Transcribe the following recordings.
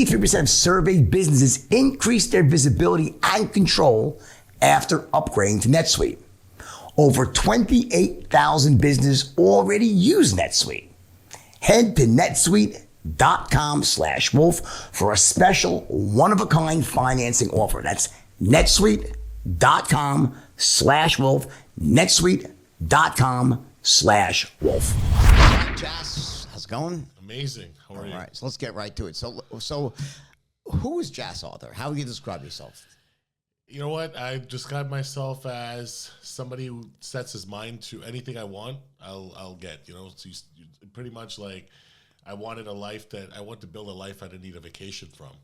93% of surveyed businesses increased their visibility and control after upgrading to NetSuite. Over 28,000 businesses already use NetSuite. Head to netsuite.com/wolf for a special one-of-a-kind financing offer. That's netsuite.com/wolf. netsuite.com/wolf. Jas, how's it going? Amazing. How are you? All right, so let's get right to it. So who is Jas Mathur? How would you describe yourself? You know what? I describe myself as somebody who sets his mind to anything I want, I'll get. You know, so pretty much like I wanted a life that I want to build a life I didn't need a vacation from,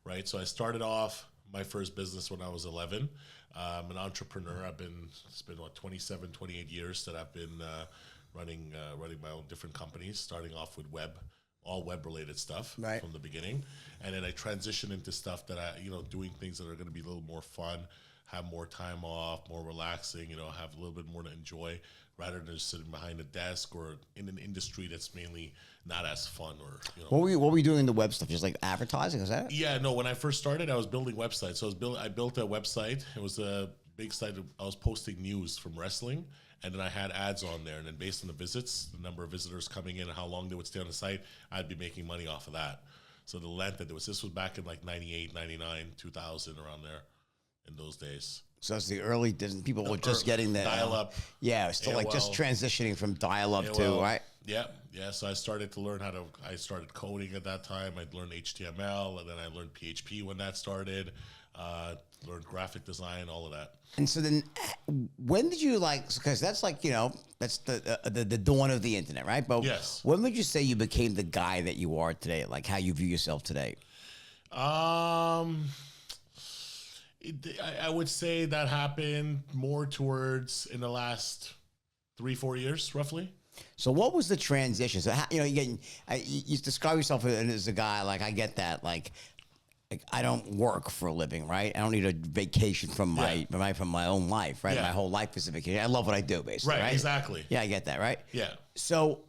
right? So I started off my first business when I was 11. I'm an entrepreneur. It's been what, 27, 28 years that I've been running my own different companies, starting off with all web related stuff from the beginning. And then I transitioned into stuff that doing things that are going to be a little more fun, have more time off, more relaxing, have a little bit more to enjoy rather than just sitting behind a desk or in an industry that's mainly not as fun or, What were you doing in the web stuff? Just like advertising, is that it? Yeah, no, when I first started, I was building websites. So I built a website. It was a big site. I was posting news from wrestling. And then I had ads on there. And then based on the visits, the number of visitors coming in and how long they would stay on the site, I'd be making money off of that. So the length that this was back in like 98, 99, 2000, around there in those days. So it's the early days. People were just getting that. Dial-up. Yeah, still like just transitioning from dial-up to, right? Yeah. So I started to learn I started coding at that time. I learned HTML, and then I learned PHP when that started. Learned graphic design, all of that. And so then, when did you because that's that's the dawn of the internet, right? But yes. When would you say you became the guy that you are today? Like how you view yourself today? I would say that happened more towards in the last 3-4 years, roughly. So what was the transition? So you describe yourself as a guy, like I get that, like I don't work for a living, right? I don't need a vacation from my own life, right? Yeah. My whole life is a vacation. I love what I do, basically. Right? Exactly. Yeah, I get that, right? Yeah. So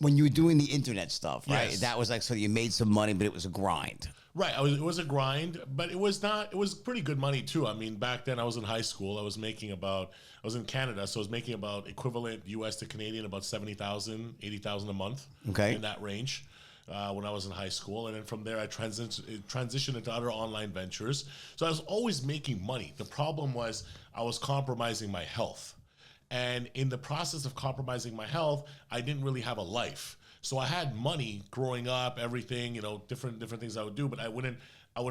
when you were doing the internet stuff, right? Yes. That was so you made some money, but it was a grind. Right. It was a grind, but it was pretty good money too. I mean, back then I was in high school. I was in Canada, so I was making about equivalent US to Canadian, about 70,000, 80,000 a month. Okay. In that range. When I was in high school. And then from there, I transitioned into other online ventures. So I was always making money. The problem was I was compromising my health. And in the process of compromising my health, I didn't really have a life. So I had money growing up, everything, different things I would do, but I wouldn't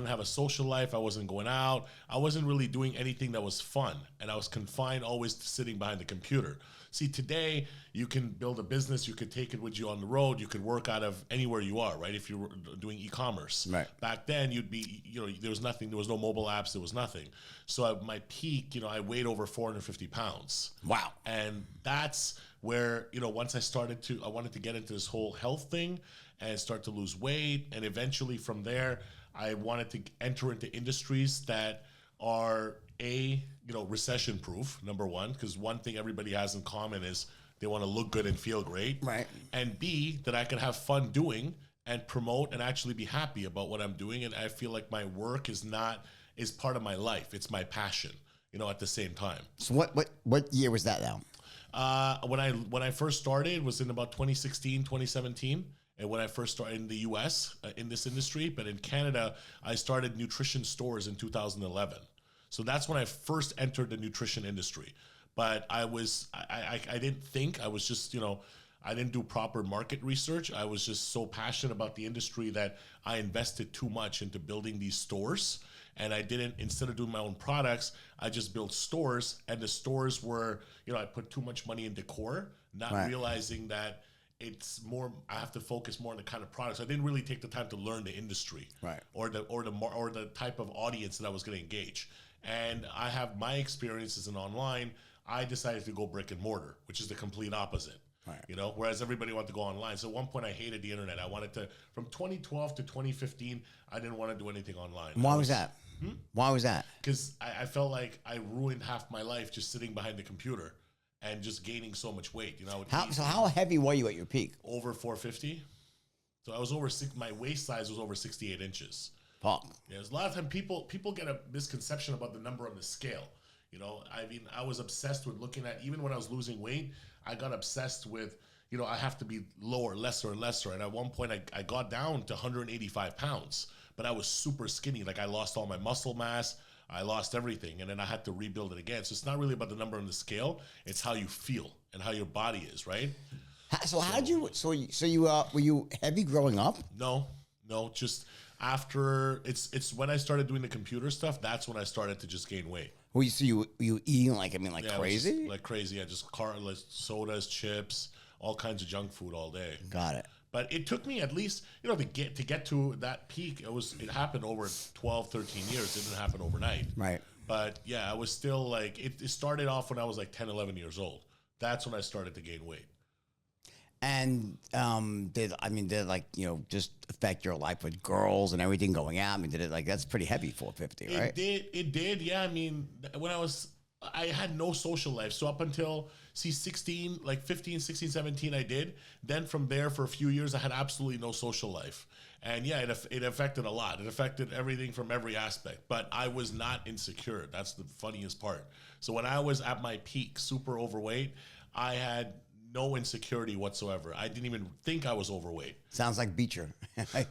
have a social life. I wasn't going out. I wasn't really doing anything that was fun. And I was confined always to sitting behind the computer. See, today you can build a business. You could take it with you on the road. You could work out of anywhere you are, right? If you were doing e-commerce. Right. Back then you'd be, there was nothing. There was no mobile apps. There was nothing. So at my peak, I weighed over 450 pounds. Wow. And that's where, once I wanted to get into this whole health thing and start to lose weight. And eventually from there, I wanted to enter into industries that are recession proof, number one, because one thing everybody has in common is they want to look good and feel great. Right. And B, that I can have fun doing and promote and actually be happy about what I'm doing. And I feel like my work is part of my life. It's my passion, at the same time. So what year was that now? When I first started was in about 2016, 2017. And when I first started in the US in this industry, but in Canada, I started nutrition stores in 2011. So that's when I first entered the nutrition industry. But I didn't think, I was just, I didn't do proper market research. I was just so passionate about the industry that I invested too much into building these stores. And instead of doing my own products, I just built stores. And the stores were, I put too much money in decor, not realizing that it's more, I have to focus more on the kind of products. I didn't really take the time to learn the industry, right, or the type of audience that I was going to engage. And I have my experiences in online. I decided to go brick and mortar, which is the complete opposite. Right. Whereas everybody wanted to go online. So at one point I hated the internet. I wanted to, from 2012 to 2015, I didn't want to do anything online. Why was that? Why was that? Because I felt like I ruined half my life just sitting behind the computer and just gaining so much weight. How heavy were you at your peak? Over 450. So I was my waist size was over 68 inches. Fuck. Yeah, there's a lot of time people get a misconception about the number on the scale. You know, I mean, I was obsessed with looking at, even when I was losing weight, I got obsessed with, you know, I have to be lower, lesser and lesser. And at one point I got down to 185 pounds, but I was super skinny. Like I lost all my muscle mass. I lost everything. And then I had to rebuild it again. So it's not really about the number on the scale. It's how you feel and how your body is, right? So how'd you? So you were you heavy growing up? No, just after it's when I started doing the computer stuff. That's when I started to just gain weight. Well, you eating like Yeah, it was crazy? just like crazy. I just like sodas, chips, all kinds of junk food all day. Got it. But it took me at least, you know, to get to that peak. It happened over 12, 13 years. It didn't happen overnight. Right. But yeah, I was still like it started off when I was like 10, 11 years old. That's when I started to gain weight. And did it like, you know, just affect your life with girls and everything going out? I mean, did it like, that's pretty heavy, 450, right? It did. Yeah. I mean, when I had no social life. So up until 16, like 15, 16, 17, I did. Then from there for a few years, I had absolutely no social life. And yeah, it affected a lot. It affected everything from every aspect, but I was not insecure. That's the funniest part. So when I was at my peak, super overweight, I had no insecurity whatsoever. I didn't even think I was overweight. Sounds like Beecher.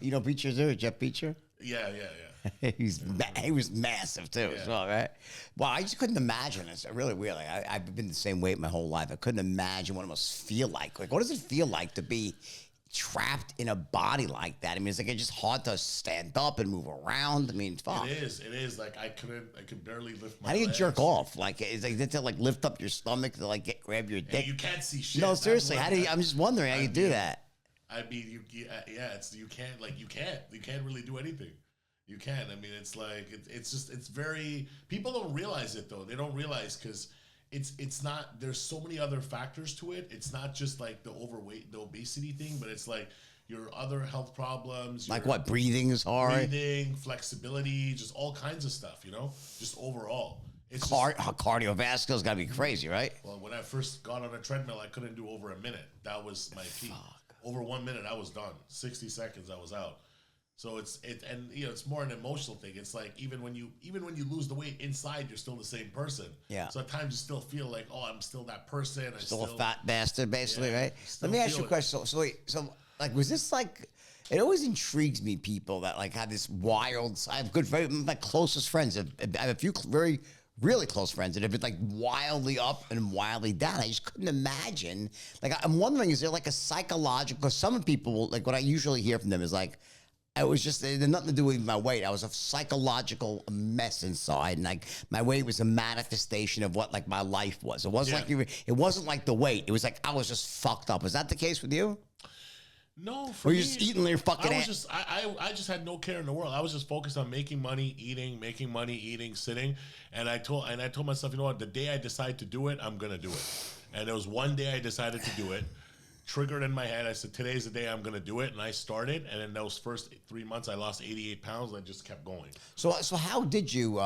You know Beecher there, Jeff Beecher? Yeah. He was massive too, as well, right? Well, I just couldn't imagine. It's really weird. Like, I've been the same weight my whole life. I couldn't imagine what it must feel like. Like, what does it feel like to be trapped in a body like that? I mean, it's like it's just hard to stand up and move around. I mean, fuck. It is. Like I could barely lift my How do you legs. jerk off? Like, it's like they have to like lift up your stomach to like grab your Yeah, dick. you can't see shit. No, That's seriously. what- How do you? I'm just wondering how you do that. I mean, you can't really do anything. You can't. I mean, it's like it's very. People don't realize it though. They don't realize because it's not. There's so many other factors to it. It's not just like the overweight, the obesity thing, but it's like your other health problems. Like what? Breathing is hard. Breathing, flexibility, just all kinds of stuff. You know, just overall. It's Cardiovascular's got to be crazy, right? well, when I first got on a treadmill, I couldn't do over a minute. That was my peak. Over 1 minute, I was done. 60 seconds, I was out. So and you know, it's more an emotional thing. It's like even when you lose the weight inside, you're still the same person. Yeah. So at times you still feel like, oh, I'm still that person. Still a fat bastard, basically, Yeah, right? still Let me ask you feel a it. question. So like, was this like? It always intrigues me, people that like have this wild. I have my closest friends. I have a few very really close friends that have been like wildly up and wildly down. I just couldn't imagine. Like, I'm wondering, is there like a psychological? Because some people, like, what I usually hear from them is like, it was just, it had nothing to do with my weight. I was a psychological mess inside, and like my weight was a manifestation of what like my life was. It wasn't it wasn't like the weight. It was like I was just fucked up. Is that the case with you? No, for Or me, you're just eating your fucking I was ass. just I just had no care in the world. I was just focused on making money, eating, sitting. And I told myself, you know what, the day I decide to do it, I'm gonna do it. And there was one day I decided to do it. Triggered in my head. I said, today's the day I'm gonna do it, and I started. And in those first 3 months, I lost 88 pounds. I just kept going. So how did you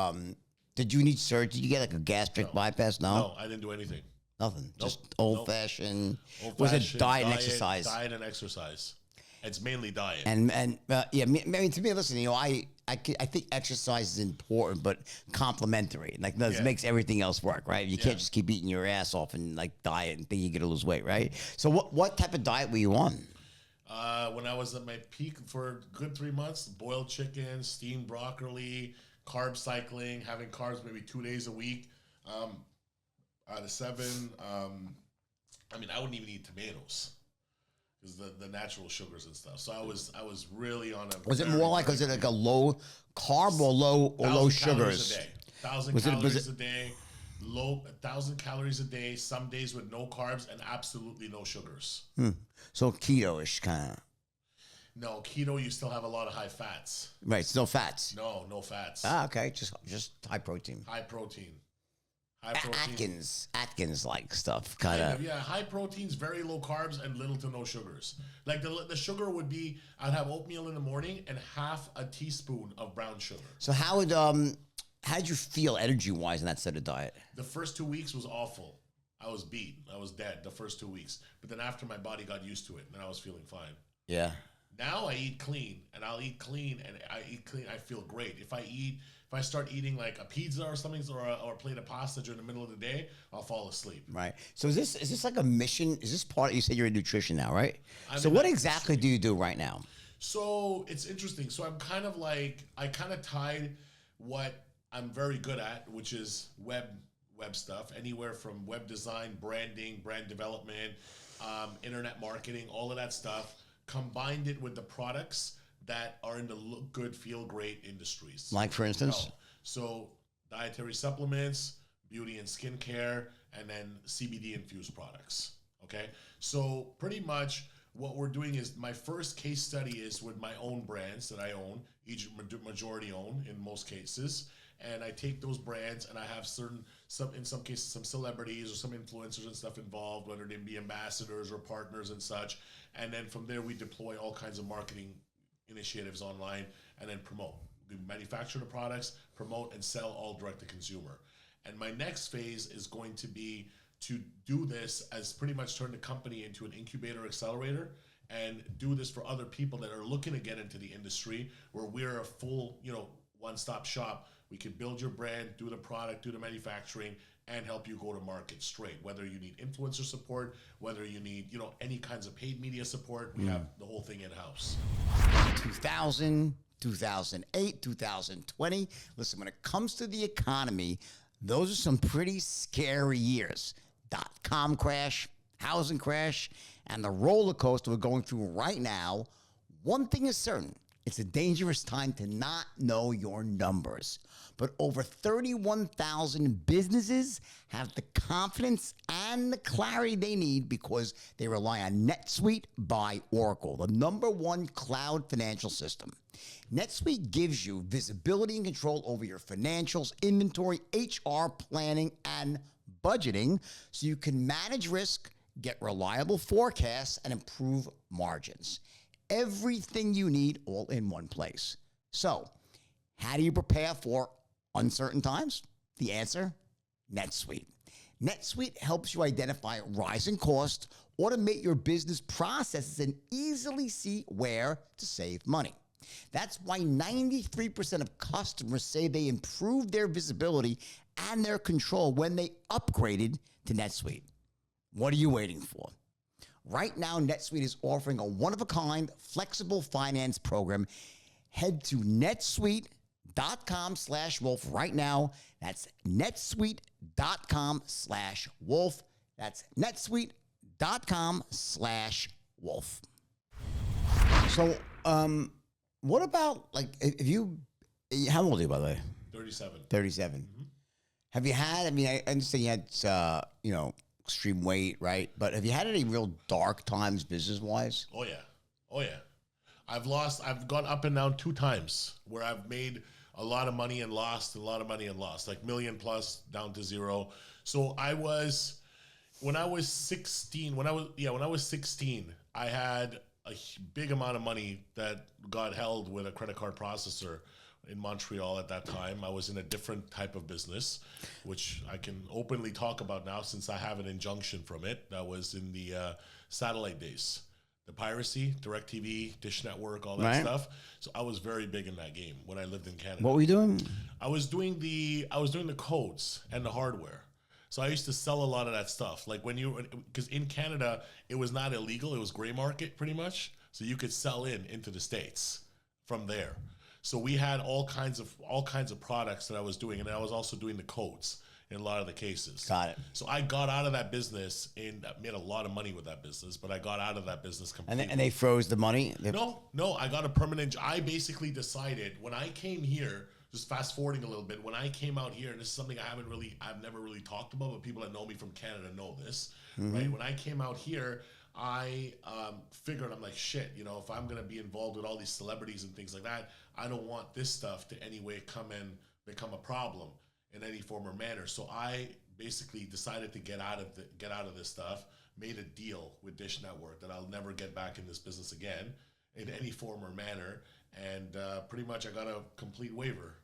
need surgery? Did you get like a gastric bypass? No, I didn't do anything. Nothing. Nope. Just old fashioned. Was it Old-fashioned diet and exercise? Diet and exercise. It's mainly diet. And yeah, I mean, to me, listen, you know, I think exercise is important, but complementary. Like that makes everything else work, right? You can't just keep eating your ass off and like diet and think you're gonna lose weight, right? So what type of diet were you on? When I was at my peak for a good 3 months, boiled chicken, steamed broccoli, carb cycling, having carbs maybe 2 days a week, out of 7. I mean, I wouldn't even eat tomatoes because the natural sugars and stuff. So I was really on a. Was it more like, was it like a low carb or low sugars? 1,000 calories a day. 1,000 calories a day. Some days with no carbs and absolutely no sugars. So keto-ish kind of. No, keto, you still have a lot of high fats. Right, it's no fats. No fats. Ah, okay, just high protein. High protein. Atkins like stuff, kind of. Yeah, high proteins, very low carbs, and little to no sugars. Like the sugar would be, I'd have oatmeal in the morning and half a teaspoon of brown sugar. So how'd you feel energy wise in that sort of diet? The first 2 weeks was awful. I was beat. I was dead the first 2 weeks. But then after my body got used to it, then I was feeling fine. Yeah. Now I eat clean, and I'll eat clean, and I eat clean. I feel great. If I start eating like a pizza or something, or a plate of pasta during the middle of the day, I'll fall asleep. Right. So is this like a mission? Is this part? You said you're in nutrition now, right? I'm So in what that exactly do you do right now? So it's interesting. So I'm kind of like, I kind of tied what I'm very good at, which is web stuff, anywhere from web design, branding, brand development, internet marketing, all of that stuff. Combined it with the products that are in the look good, feel great industries. Like for instance? So dietary supplements, beauty and skincare, and then CBD infused products. Okay. So pretty much what we're doing is, my first case study is with my own brands that I own, each majority own in most cases. And I take those brands and I have in some cases, some celebrities or some influencers and stuff involved, whether they be ambassadors or partners and such. And then from there, we deploy all kinds of marketing initiatives online and then promote. We manufacture the products, promote, and sell all direct to consumer. And my next phase is going to be to do this as pretty much turn the company into an incubator accelerator and do this for other people that are looking to get into the industry, where we're a full, one-stop shop. We can build your brand, do the product, do the manufacturing, and help you go to market straight. Whether you need influencer support, whether you need, any kinds of paid media support, we have the whole thing in-house. 2000, 2008, 2020. Listen, when it comes to the economy, those are some pretty scary years. .com crash, housing crash, and the roller coaster we're going through right now. One thing is certain. It's a dangerous time to not know your numbers. But over 31,000 businesses have the confidence and the clarity they need because they rely on NetSuite by Oracle, the #1 cloud financial system. NetSuite gives you visibility and control over your financials, inventory, HR, planning, and budgeting so you can manage risk, get reliable forecasts, and improve margins. Everything you need all in one place. So, how do you prepare for uncertain times? The answer, NetSuite. NetSuite helps you identify rising costs, automate your business processes, and easily see where to save money. That's why 93% of customers say they improved their visibility and their control when they upgraded to NetSuite. What are you waiting for? Right now, NetSuite is offering a one-of-a-kind flexible finance program. Head to netsuite.com/wolf right now. That's netsuite.com/wolf. That's netsuite.com/wolf. So, what about, like, if you, how old are you, by the way? 37. 37. Have you had, I understand you had, extreme weight, right? But have you had any real dark times business-wise? Oh yeah. I've gone up and down 2 times where I've made a lot of money and lost, like million plus down to zero. So when I was 16, I had a big amount of money that got held with a credit card processor in Montreal at that time. I was in a different type of business, which I can openly talk about now since I have an injunction from it. That was in the satellite days, the piracy, DirecTV, Dish Network, all that stuff. So I was very big in that game when I lived in Canada. What were you doing? I was doing the codes and the hardware. So I used to sell a lot of that stuff. Like because in Canada, it was not illegal. It was gray market pretty much. So you could sell into the States from there. So we had all kinds of products that I was doing. And then I was also doing the codes in a lot of the cases. Got it. So I got out of that business and made a lot of money with that business, but I got out of that business completely. And they froze the money? No, I got a permanent, I basically decided when I came here, just fast forwarding a little bit, when I came out here, and this is something I've never really talked about, but people that know me from Canada know this, right? When I came out here, I figured, I'm like, shit, if I'm going to be involved with all these celebrities and things like that, I don't want this stuff to any way come and become a problem in any form or manner. So I basically decided to get out of this stuff, made a deal with Dish Network that I'll never get back in this business again in any form or manner. And pretty much I got a complete waiver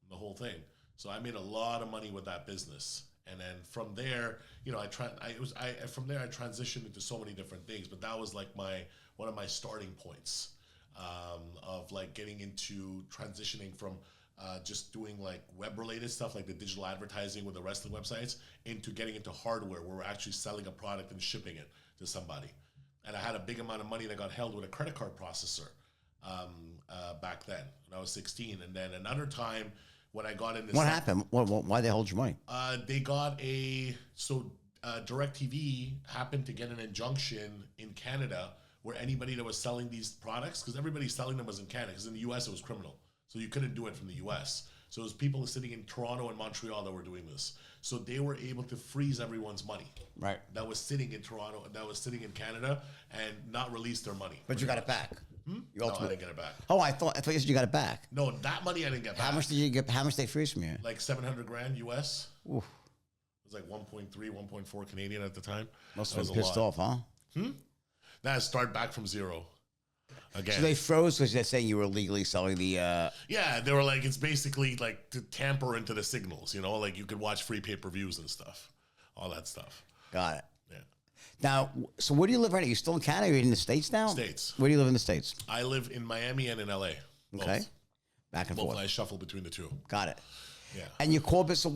on the whole thing. So I made a lot of money with that business. And then from there, I transitioned into so many different things, but that was like one of my starting points. of like getting into transitioning from just doing like web related stuff like the digital advertising with the rest of the websites into getting into hardware where we're actually selling a product and shipping it to somebody. And I had a big amount of money that got held with a credit card processor back then when I was 16. And then another time when I got into What happened? Why they hold your money? they got DirecTV happened to get an injunction in Canada where anybody that was selling these products, because everybody selling them was in Canada, because in the US it was criminal. So you couldn't do it from the US. So it was people sitting in Toronto and Montreal that were doing this. So they were able to freeze everyone's money. Right. That was sitting in Toronto, that was sitting in Canada, and not release their money. But you got it back. You No, I ultimately. didn't get it back. Oh, I thought you said you got it back. No, that money I didn't get back. How much did you get? How much they freeze from you? Like 700 grand US. Oof. It was like 1.3, 1.4 Canadian at the time. Must That have was been a pissed lot. off, huh? That start back from zero. Again. So they froze because they're saying you were illegally selling the. Yeah, they were like, it's basically like to tamper into the signals, you know, like you could watch free pay-per-views and stuff, all that stuff. Got it. Yeah. Now, so where do you live right now? You still in Canada? Are you in the States now? States. Where do you live in the States? I live in Miami and in LA. Both. Okay. Back and Both. forth. I shuffle between the two. Got it. Yeah. And your core business. So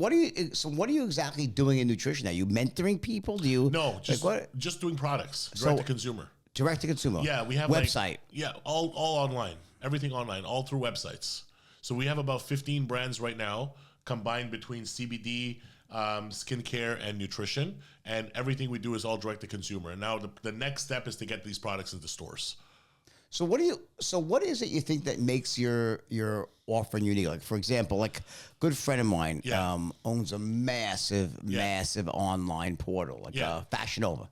what are you exactly doing in nutrition? Are you mentoring people? Do you No, just like what? just doing products, direct to consumer. Direct to consumer. Yeah, we have website. Like, yeah, all online, everything online, all through websites. So we have about 15 brands right now, combined between CBD, skincare, and nutrition, and everything we do is all direct to consumer. And now the next step is to get these products into stores. So what is it you think that makes your offering unique? Like for example, like a good friend of mine Yeah. owns a massive online portal, like Yeah. Fashion Nova.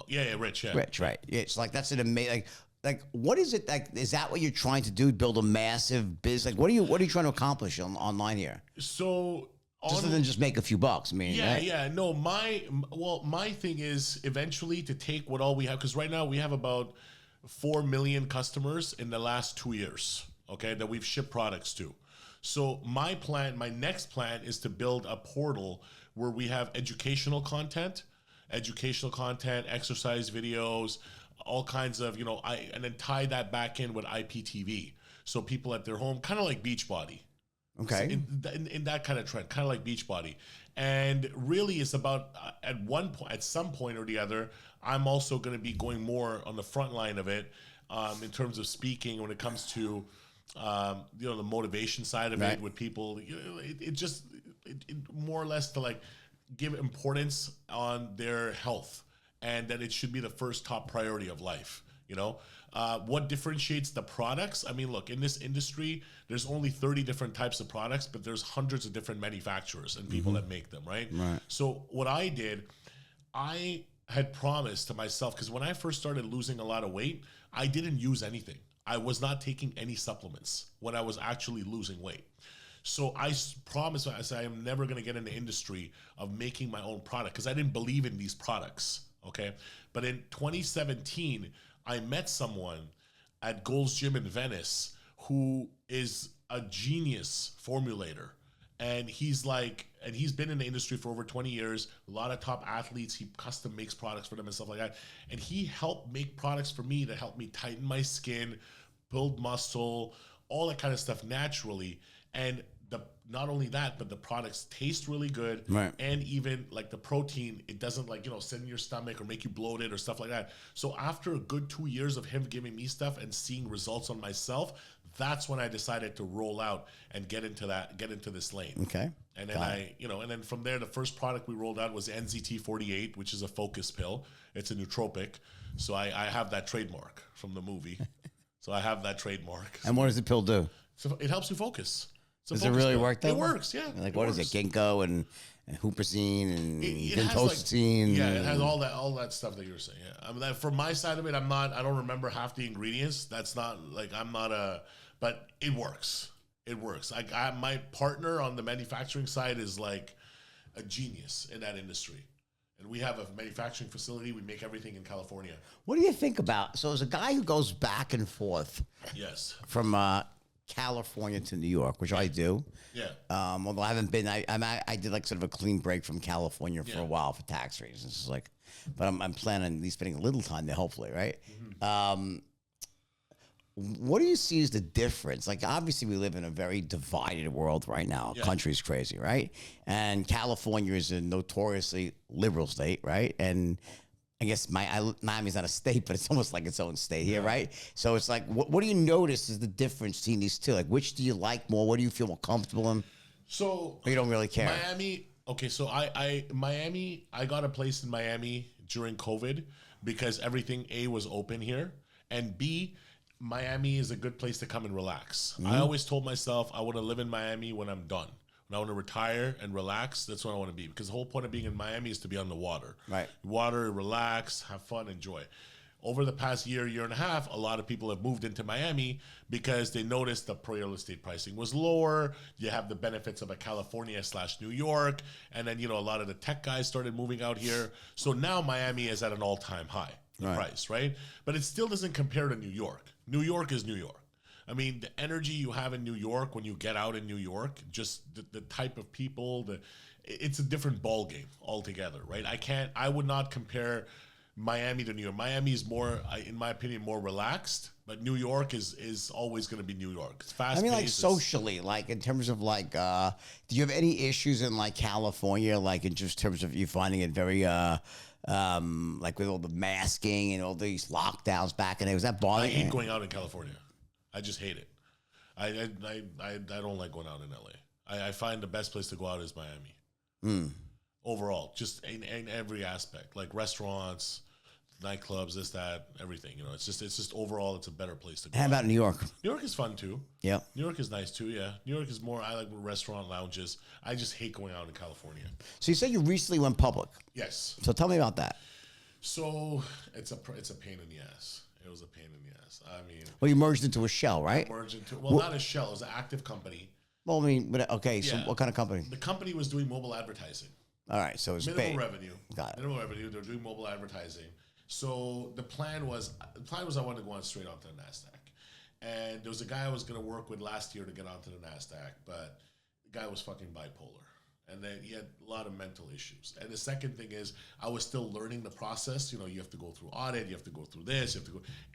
Yeah, Rich, yeah. Rich, right? Yeah, it's like that's an amazing. Like, what is it? Like, is that what you're trying to do? Build a massive business? Like, what are you trying to accomplish online here? So Other than just make a few bucks. I mean, Yeah, right? yeah. No, my thing is eventually to take what all we have, because right now we have about 4 million customers in the last 2 years, okay, that we've shipped products to. So my next plan is to build a portal where we have educational content, exercise videos, all kinds of, and then tie that back in with IPTV. So people at their home, kind of like Beachbody. Okay. In that kind of trend, kind of like Beachbody. And really it's about at some point or the other, I'm also going to be going more on the front line of it in terms of speaking when it comes to, the motivation side of Right. it with people. It more or less to like give importance on their health and that it should be the first top priority of life. What differentiates the products? I mean, look, in this industry, there's only 30 different types of products, but there's hundreds of different manufacturers and people that make them, right? Right. So what I did, I had promised to myself, because when I first started losing a lot of weight, I didn't use anything. I was not taking any supplements when I was actually losing weight. So I promised, I said, I am never going to get in the industry of making my own product because I didn't believe in these products, okay? But in 2017, I met someone at Gold's Gym in Venice who is a genius formulator. And he's been in the industry for over 20 years, a lot of top athletes, he custom makes products for them and stuff like that. And he helped make products for me that helped me tighten my skin, build muscle, all that kind of stuff naturally. And not only that, but the products taste really good. Right. And even like the protein, it doesn't sit in your stomach or make you bloated or stuff like that. So after a good 2 years of him giving me stuff and seeing results on myself, that's when I decided to roll out and get into this lane. Okay. And then and then from there, the first product we rolled out was NZT48, which is a focus pill. It's a nootropic. So I have that trademark from the movie. So I have that trademark. And what does the pill do? So it helps you focus. Does it really work though? It works, yeah. Like what is it? Ginkgo and huperzine and It has vinpocetine. it has all that stuff that you're saying. Yeah. I mean, from my side of it, I don't remember half the ingredients. That's not but it works. It works. My partner on the manufacturing side is like a genius in that industry. And we have a manufacturing facility. We make everything in California. What do you think about? So as a guy who goes back and forth Yes. from California to New York, which I do. Yeah. Although I haven't been, I did like sort of a clean break from California for a while for tax reasons. It's like, but I'm planning on at least spending a little time there, hopefully, right? what do you see as the difference? Like, obviously, we live in a very divided world right now. Yeah. Country's crazy, right? And California is a notoriously liberal state, right? And I guess Miami's not a state, but it's almost like its own state here, right? So it's like, what do you notice is the difference between these two? Like, which do you like more? What do you feel more comfortable in? So Or you don't really care? Miami. Okay, so Miami. I got a place in Miami during COVID because everything A was open here, and B, Miami is a good place to come and relax. I always told myself I want to live in Miami when I'm done. When I want to retire and relax, that's what I want to be. Because the whole point of being in Miami is to be on the water. Right. Water, relax, have fun, enjoy. Over the past year and a half, a lot of people have moved into Miami because they noticed the real estate pricing was lower. You have the benefits of a California/New York. And then, a lot of the tech guys started moving out here. So now Miami is at an all-time high, the price, right? But it still doesn't compare to New York. New York is New York. I mean, the energy you have in New York when you get out in New York, just the type of people, it's a different ball game altogether, right? I would not compare Miami to New York. Miami is more, in my opinion, more relaxed, but New York is always going to be New York. It's fast. I mean, like socially, like in terms of like, do you have any issues in like California, like in just terms of you finding it very, like with all the masking and all these lockdowns back in there? Was that I bothering you? hate going out in California. I just hate it. I don't like going out in LA. I find the best place to go out is Miami. Overall, just in every aspect, like restaurants, nightclubs, this, that, everything. It's just overall, it's a better place to go. How about New York? New York is fun too. Yeah. New York is nice too. Yeah. New York is more. I like restaurant lounges. I just hate going out in California. So you said you recently went public. Yes. So tell me about that. So it's a pain in the ass. It was a pain in the ass. I mean, Well, you merged into a shell, right? merged into not a shell. It was an active company. Well, I mean, okay. So Yeah. what kind of company? The company was doing mobile advertising. All right. So it's Minimal paid. revenue. Got it. Minimal revenue. They're doing mobile advertising. So the plan was I wanted to go on straight onto the NASDAQ. And there was a guy I was going to work with last year to get onto the NASDAQ, but the guy was fucking bipolar. And then he had a lot of mental issues. And the second thing is I was still learning the process. You have to go through audit. You have to go through this.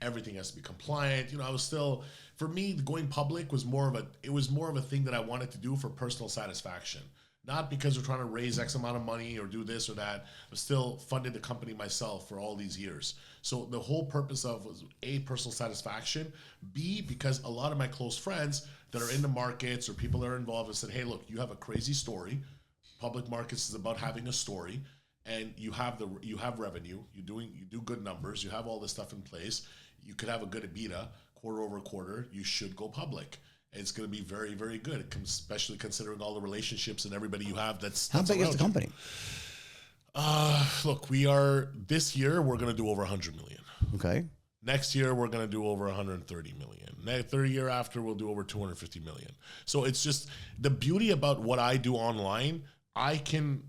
Everything has to be compliant. I was still, for me, going public was more of a thing that I wanted to do for personal satisfaction. Not because we're trying to raise X amount of money or do this or that. I still funded the company myself for all these years. So the whole purpose of was A, personal satisfaction, B, because a lot of my close friends that are in the markets or people that are involved have said, hey, look, you have a crazy story. Public markets is about having a story, and you have revenue. You do good numbers. You have all this stuff in place. You could have a good EBITDA quarter over quarter. You should go public. It's going to be very, very good, especially considering all the relationships and everybody you have. How big is the company? Look, this year we're going to do over 100 million. Okay. Next year we're going to do over 130 million. Third year after we'll do over 250 million. So it's just the beauty about what I do online. I can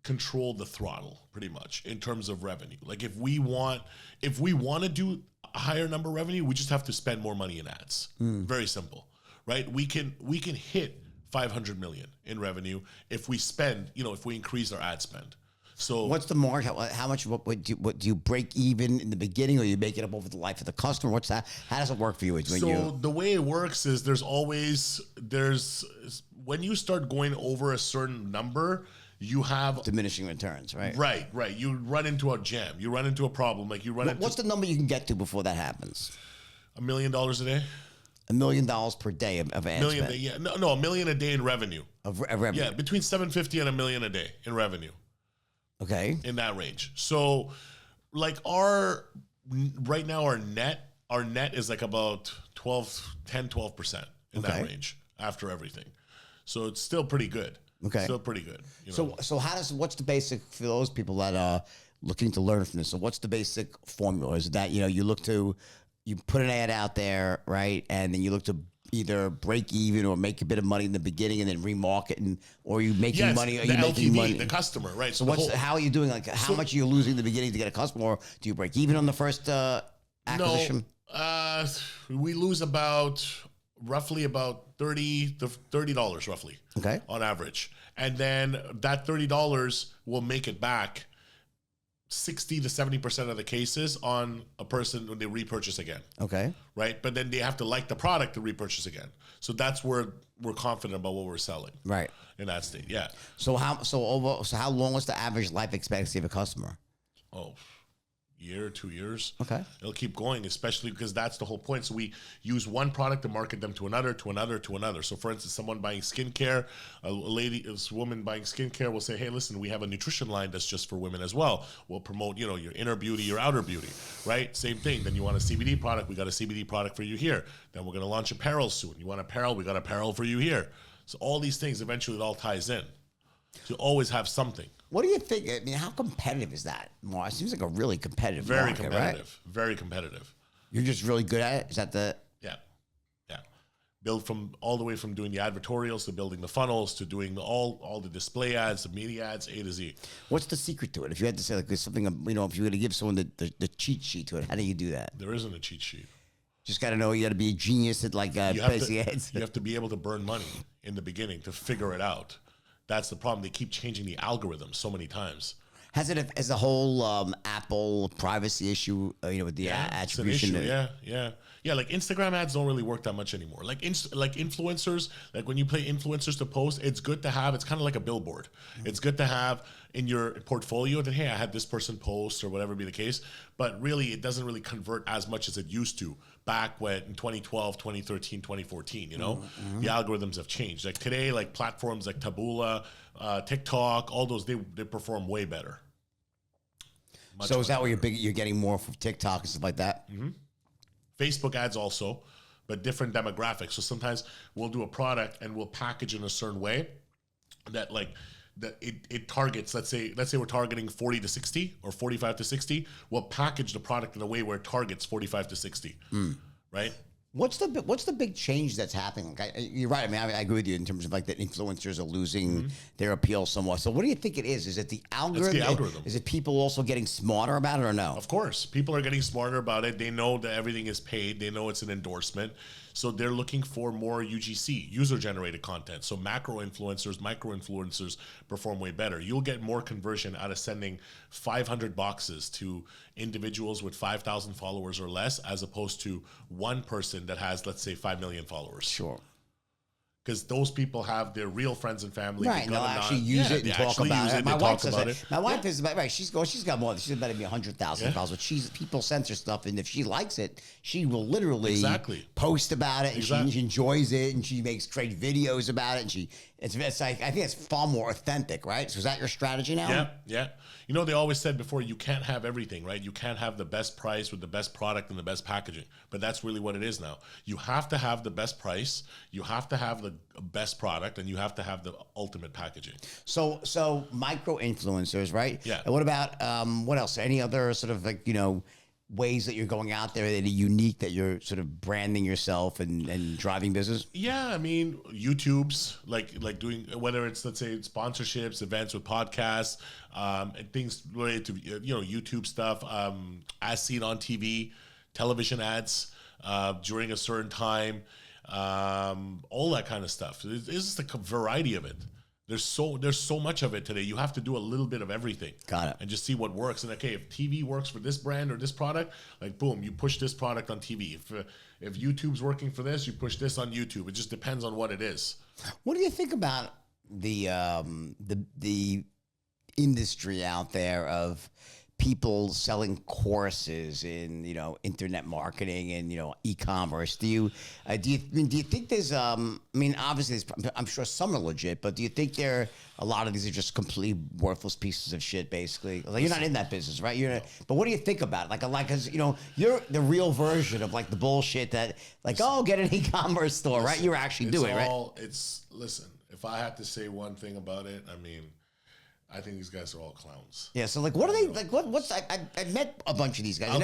control the throttle pretty much in terms of revenue. Like if we want to do a higher number of revenue, we just have to spend more money in ads. Very simple, right? We can hit 500 million in revenue if we spend, if we increase our ad spend. So what's the mark? How much? What do you break even in the beginning, or you make it up over the life of the customer? What's that? How does it work for you? The way it works is when you start going over a certain number, you have diminishing returns, right? Right. You run into a jam. You run into a problem. Like you run into. What's the number you can get to before that happens? $1 million a day. $1 million per day of ad spend. Yeah, no, $1 million a day in revenue. Of revenue. Yeah, between $750 and $1 million a day in revenue. Okay. In that range. So, like right now our net is like about 12% in that range after everything. So it's still pretty good. Okay. Still pretty good. So what's the basic for those people that are looking to learn from this? So what's the basic formula? Is that, you put an ad out there, right? And then you look to either break even or make a bit of money in the beginning and then remarket, or are you making money? Are you making money? The customer, right? So how are you doing? Like how much are you losing in the beginning to get a customer? Or do you break even on the first acquisition? No, we lose roughly about $30 roughly. Okay. On average. And then that $30 will make it back 60 to 70% of the cases on a person when they repurchase again. Okay. Right? But then they have to like the product to repurchase again. So that's where we're confident about what we're selling. Right. In that state. Yeah. So how long was the average life expectancy of a customer? Oh, year, 2 years. Okay. It'll keep going, especially because that's the whole point. So we use one product to market them to another, to another, to another. So for instance, someone buying skincare, a woman buying skincare will say, hey, listen, we have a nutrition line that's just for women as well. We'll promote, your inner beauty, your outer beauty, right? Same thing. Then you want a CBD product, we got a CBD product for you here. Then we're going to launch apparel soon. You want apparel, we got apparel for you here. So all these things, eventually it all ties in. So you always have something. What do you think? I mean, how competitive is that? Well, it seems like a really competitive Very market, competitive. right? Very competitive. You're just really good at it? Is that the... Yeah. Build from all the way from doing the advertorials to building the funnels to doing all the display ads, the media ads, A to Z. What's the secret to it? If you had to say like there's something, if you were to give someone the cheat sheet to it, how do you do that? There isn't a cheat sheet. Just got to know, you got to be a genius at like placing ads. You have to be able to burn money in the beginning to figure it out. That's the problem. They keep changing the algorithm so many times. Has it as a whole Apple privacy issue, with the attribution? It's an issue. Yeah. Like Instagram ads don't really work that much anymore. Like influencers, like when you pay influencers to post, it's good to have. It's kind of like a billboard. Mm-hmm. It's good to have in your portfolio that, hey, I had this person post or whatever be the case. But really, it doesn't really convert as much as it used to back when in 2012, 2013, 2014. The algorithms have changed. Like today, like platforms like Taboola, TikTok, all those, they perform way better. So is that where you're getting more from TikTok and stuff like that? Mm-hmm. Facebook ads also, but different demographics. So sometimes we'll do a product and we'll package in a certain way that it targets, let's say we're targeting 40 to 60 or 45 to 60. We'll package the product in a way where it targets 45 to 60, right? What's the big change that's happening? Like, you're right. I mean, I agree with you in terms of like that influencers are losing their appeal somewhat. So what do you think it is? Is it the algorithm? It's the algorithm. Is it people also getting smarter about it or no? Of course. People are getting smarter about it. They know that everything is paid. They know it's an endorsement. So they're looking for more UGC, user-generated content. So macro influencers, micro influencers perform way better. You'll get more conversion out of sending 500 boxes to individuals with 5,000 followers or less, as opposed to one person that has, let's say, 5 million followers. Sure. Because those people have their real friends and family. Right, they'll actually use it and talk about it. My wife says that. My wife is right. She's got more. She's about to be 100,000 followers. But people censor stuff, and if she likes it, she will literally post about it, and she enjoys it, and she makes great videos about it, and it's like, I think it's far more authentic, right? So is that your strategy now? Yeah. They always said before, you can't have everything, right? You can't have the best price with the best product and the best packaging. But that's really what it is now. You have to have the best price, you have to have the best product, and you have to have the ultimate packaging. So micro influencers, right? Yeah. And what about what else? Any other sort of like, ways that you're going out there that are unique, that you're sort of branding yourself and driving business? Yeah, I mean, YouTube's like doing, whether it's, let's say, sponsorships, events with podcasts, and things related to YouTube stuff, as seen on TV, television ads during a certain time, all that kind of stuff. It's just a variety of it. There's so much of it today. You have to do a little bit of everything. Got it. And just see what works. And okay, if TV works for this brand or this product, like boom, you push this product on TV. If YouTube's working for this, you push this on YouTube. It just depends on what it is. What do you think about the industry out there of people selling courses in internet marketing and e-commerce? Do you think there's obviously I'm sure some are legit, but do you think a lot of these are just completely worthless pieces of shit, basically? Like, you're not in that business, right? But what do you think about it? Because you're the real version of like the bullshit that get an e-commerce store, right? You're actually doing, right? Listen, if I had to say one thing about it, I think these guys are all clowns. Yeah, so what are they like? What's I met a bunch of these guys. I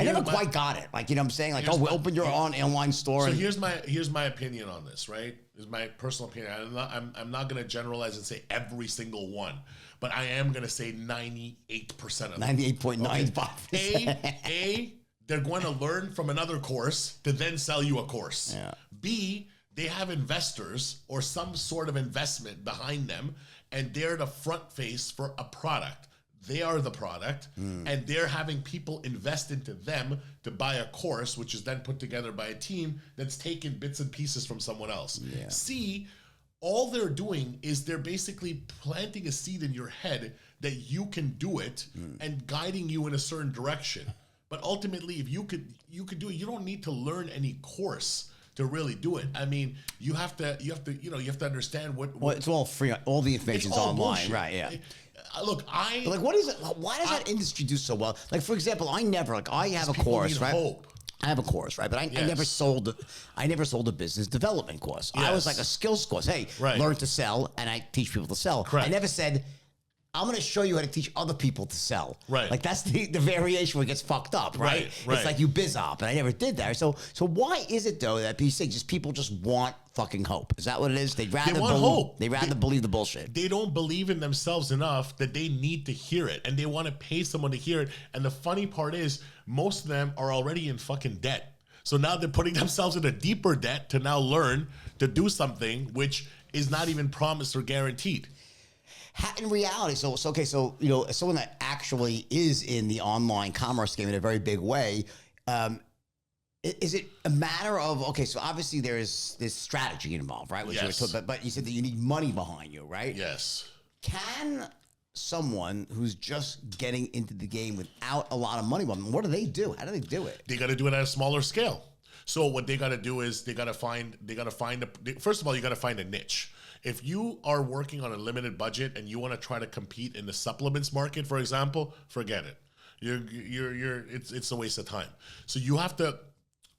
never quite got it. Like, I'm saying, like, open your own online store. So here's my opinion on this, right? This is my personal opinion. I'm not going to generalize and say every single one, but I am going to say 98% of them. 98.95%. They're going to learn from another course to then sell you a course. Yeah. B, they have investors or some sort of investment behind them, and they're the front face for a product. they are the product, and they're having people invest into them to buy a course, which is then put together by a team that's taken bits and pieces from someone else. Yeah. C, all they're doing is they're basically planting a seed in your head that you can do it and guiding you in a certain direction. But ultimately, if you could do it, you don't need to learn any course to really do it. I mean, you have to understand what. Well, it's all free. All the information's all online, bullshit. right? Yeah. Look, But like, what is it? Why does that industry do so well? Like, for example, I have a people course, need right? hope. I have a course, right? But I Yes. never sold a business development course. I was Yes. like a skills course. Hey, Right. learn to sell, and I teach people to sell. Correct. I never said, I'm going to show you how to teach other people to sell. Right. Like that's the variation where it gets fucked up, right? Right, right. It's like you biz op, and I never did that. So why is it though that people just want fucking hope? Is that what it is? They'd rather want hope. They rather believe the bullshit. They don't believe in themselves enough that they need to hear it, and they want to pay someone to hear it. And the funny part is, most of them are already in fucking debt. So now they're putting themselves in a deeper debt to now learn to do something which is not even promised or guaranteed. In reality, so someone that actually is in the online commerce game in a very big way, is it a matter of so obviously there's this strategy involved, right? Which Yes. but you said that you need money behind you, right? Yes. Can someone who's just getting into the game without a lot of money, what do they do? How do they do it? They got to do it at a smaller scale. So what they got to do is first of all, you got to find a niche. If you are working on a limited budget and you want to try to compete in the supplements market, for example, forget it. It's a waste of time. So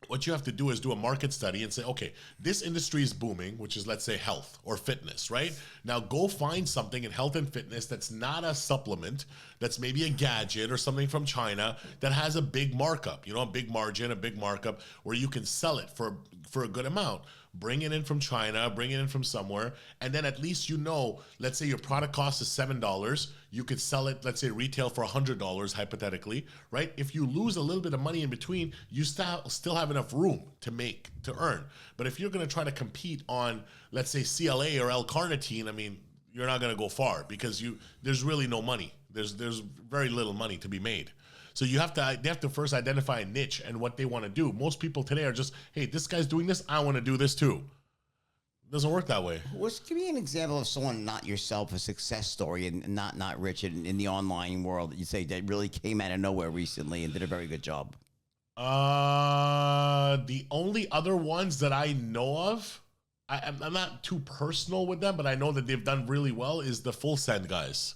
what you have to do is do a market study and say, okay, this industry is booming, which is, let's say, health or fitness, right? Now go find something in health and fitness that's not a supplement, that's maybe a gadget or something from China that has a big markup, a big margin, a big markup where you can sell it for a good amount. Bring it in from China, bring it in from somewhere, and then at least let's say your product cost is $7, you could sell it, let's say retail for $100, hypothetically, right? If you lose a little bit of money in between, you still have enough room to earn. But if you're going to try to compete on, let's say CLA or L-carnitine, I mean, you're not going to go far because there's really no money. There's very little money to be made. So they have to first identify a niche and what they want to do. Most people today are just, hey, this guy's doing this, I want to do this too. It doesn't work that way. Give me an example of someone, not yourself, a success story and not rich in the online world that you say that really came out of nowhere recently and did a very good job. The only other ones that I know of, I'm not too personal with them, but I know that they've done really well, is the Full Send guys.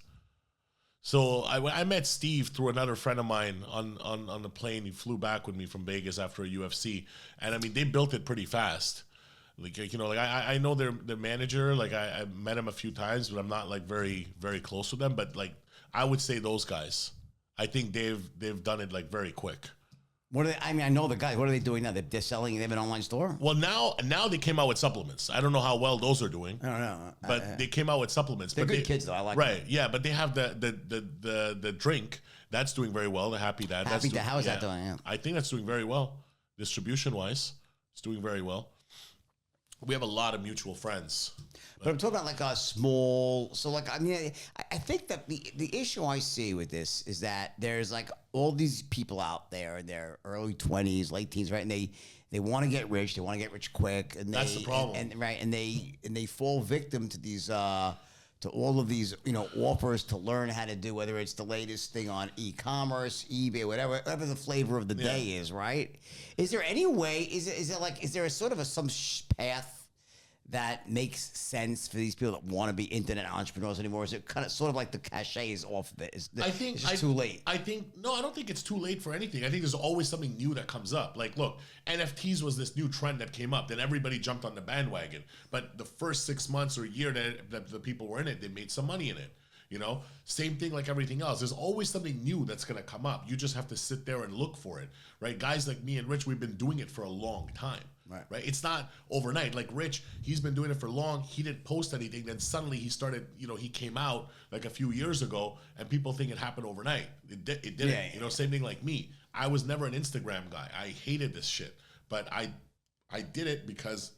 So I met Steve through another friend of mine on the plane. He flew back with me from Vegas after a UFC, and I mean they built it pretty fast. I know their manager. Like I met him a few times, but I'm not like very very close with them. But like I would say those guys, I think they've done it like very quick. What are they? I mean, I know the guys. What are they doing now? They're selling. They have an online store. Well, now they came out with supplements. I don't know how well those are doing. I don't know, but they came out with supplements. They're good kids, though. I like them. Right? Yeah, but they have the drink that's doing very well. The Happy Dad. How is that doing? Yeah. I think that's doing very well, distribution wise. It's doing very well. We have a lot of mutual friends. But I'm talking about like a small. So like I mean, I think that the issue I see with this is that there's like all these people out there in their early 20s, late teens, right? And they want to get rich. They want to get rich quick. And that's the problem. And they fall victim to these to all of these offers to learn how to do, whether it's the latest thing on e-commerce, eBay, whatever the flavor of the day is, right? Is there any way? Is there a sort of some path that makes sense for these people that want to be internet entrepreneurs anymore? Is it kind of sort of like the cachet is off of it? It's just too late. I don't think it's too late for anything. I think there's always something new that comes up. Like, look, NFTs was this new trend that came up. Then everybody jumped on the bandwagon. But the first 6 months or a year that the people were in it, they made some money in it. Same thing like everything else. There's always something new that's going to come up. You just have to sit there and look for it, right? Guys like me and Rich, we've been doing it for a long time. Right. It's not overnight. Like Rich, he's been doing it for long. He didn't post anything. Then suddenly he started, he came out like a few years ago and people think it happened overnight. It didn't. Yeah. Same thing like me. I was never an Instagram guy. I hated this shit. But I did it because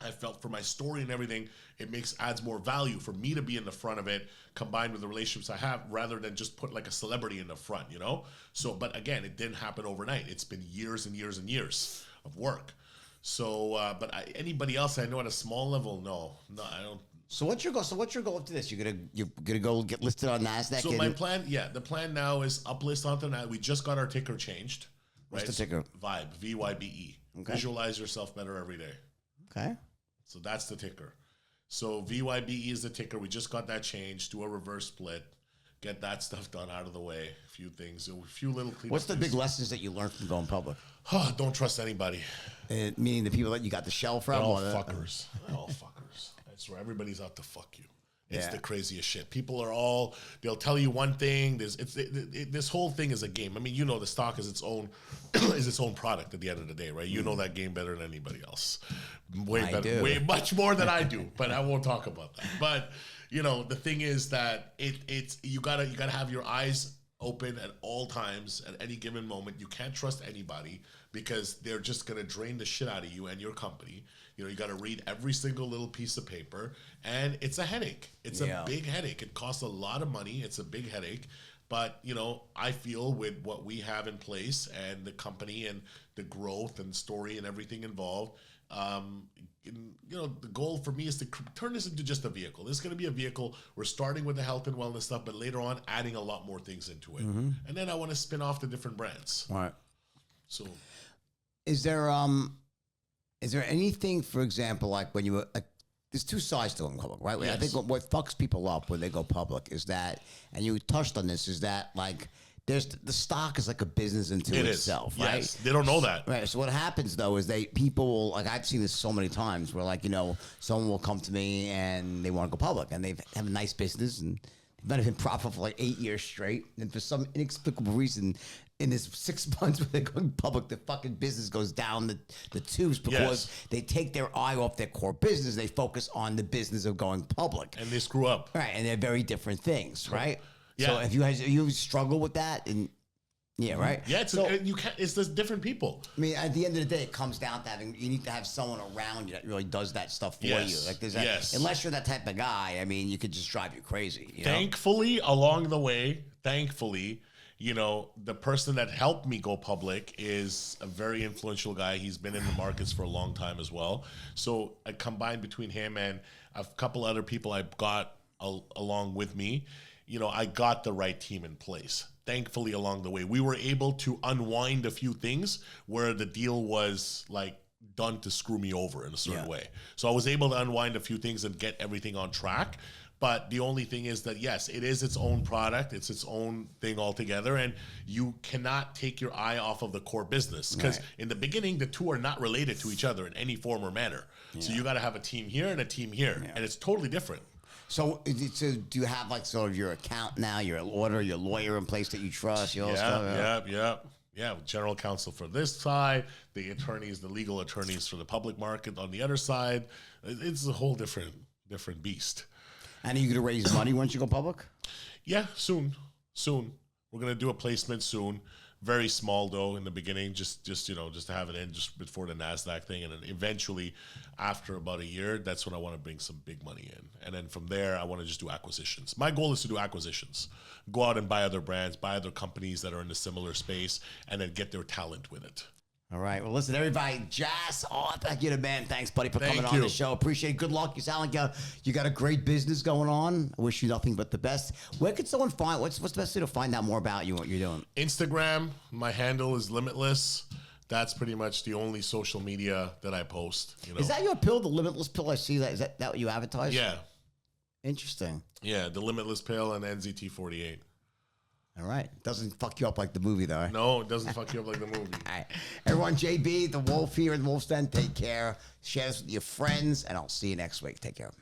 I felt for my story and everything, it adds more value for me to be in the front of it, combined with the relationships I have, rather than just put like a celebrity in the front, you know? So, but again, it didn't happen overnight. It's been years and years and years of work. So, anybody else I know at a small level, no, I don't. So what's your goal? So what's your goal after this? You're gonna go get listed on NASDAQ? So the plan now is uplist onto NASDAQ. We just got our ticker changed. What's the ticker? Vibe, VYBE. Okay. Visualize yourself better every day. Okay. So that's the ticker. So VYBE is the ticker. We just got that changed. Do a reverse split. Get that stuff done out of the way. A few things. A few little cleanup. What's the big lessons that you learned from going public? Don't trust anybody. Meaning the people that you got the shell from? They're all fuckers. They're all fuckers. I swear, everybody's out to fuck you. It's the craziest shit. People are they'll tell you one thing. This whole thing is a game. I mean, you know, the stock is its own product at the end of the day, right? You know that game better than anybody else. Way much more than I do, but I won't talk about that. But, you know, the thing is that you gotta have your eyes open at all times at any given moment. You can't trust anybody because they're just gonna drain the shit out of you and your company. You know, you got to read every single little piece of paper, and it's a headache. It's a big headache. It costs a lot of money. It's a big headache. But, you know, I feel with what we have in place and the company and the growth and story and everything involved, you know, the goal for me is to turn this into just a vehicle. This is going to be a vehicle. We're starting with the health and wellness stuff, but later on adding a lot more things into it. Mm-hmm. And then I want to spin off the different brands. All right. So is there anything, for example, like when you there's two sides to going public, right? Yes. I think what fucks people up when they go public is that, and you touched on this, is that like there's the stock is like a business into itself, right? Yes. They don't know that. Right. So what happens though is people will, like, I've seen this so many times where, like, you know, someone will come to me and they want to go public and they have a nice business and they've not been profitable for like 8 years straight, and for some inexplicable reason, in this 6 months when they're going public, the fucking business goes down the tubes because they take their eye off their core business. They focus on the business of going public. And they screw up. Right. And they're very different things, right? Yeah. So if you struggle with that, and right? Yeah, it's just different people. I mean, at the end of the day, it comes down to you need to have someone around you that really does that stuff for you. Like unless you're that type of guy, I mean, you could just drive you crazy. Thankfully, along the way, you know, the person that helped me go public is a very influential guy. He's been in the markets for a long time as well. So I combined between him and a couple other people I got along with me, you know, I got the right team in place. Thankfully, along the way, we were able to unwind a few things where the deal was like done to screw me over in a certain way. So I was able to unwind a few things and get everything on track. But the only thing is that, yes, it is its own product. It's its own thing altogether. And you cannot take your eye off of the core business. Because in the beginning, the two are not related to each other in any form or manner. Yeah. So you got to have a team here and a team here. Yeah. And it's totally different. So do you have like sort of your account now, your auditor, your lawyer in place that you trust? Yeah. General counsel for this side, the attorneys, the legal attorneys for the public market on the other side. It's a whole different beast. And are you going to raise money once you go public? Yeah, soon. We're going to do a placement soon. Very small though in the beginning, just to have it in just before the NASDAQ thing, and then eventually, after about a year, that's when I want to bring some big money in, and then from there I want to just do acquisitions. My goal is to do acquisitions, go out and buy other brands, buy other companies that are in a similar space, and then get their talent with it. All right. Well, listen, everybody, Jas, thank you, man. Thanks, buddy, for coming on the show. Appreciate it. Good luck. You sound like you got a great business going on. I wish you nothing but the best. Where could someone find, what's the best way to find out more about you and what you're doing? Instagram. My handle is Limitless. That's pretty much the only social media that I post. You know? Is that your pill, the Limitless pill? I see that. Is that what you advertise? Yeah. Interesting. Yeah, the Limitless pill and NZT48. All right. Doesn't fuck you up like the movie, though. Right? No, it doesn't fuck you up like the movie. All right. Everyone, JB, the Wolf here in the Wolf's Den. Take care. Share this with your friends, and I'll see you next week. Take care.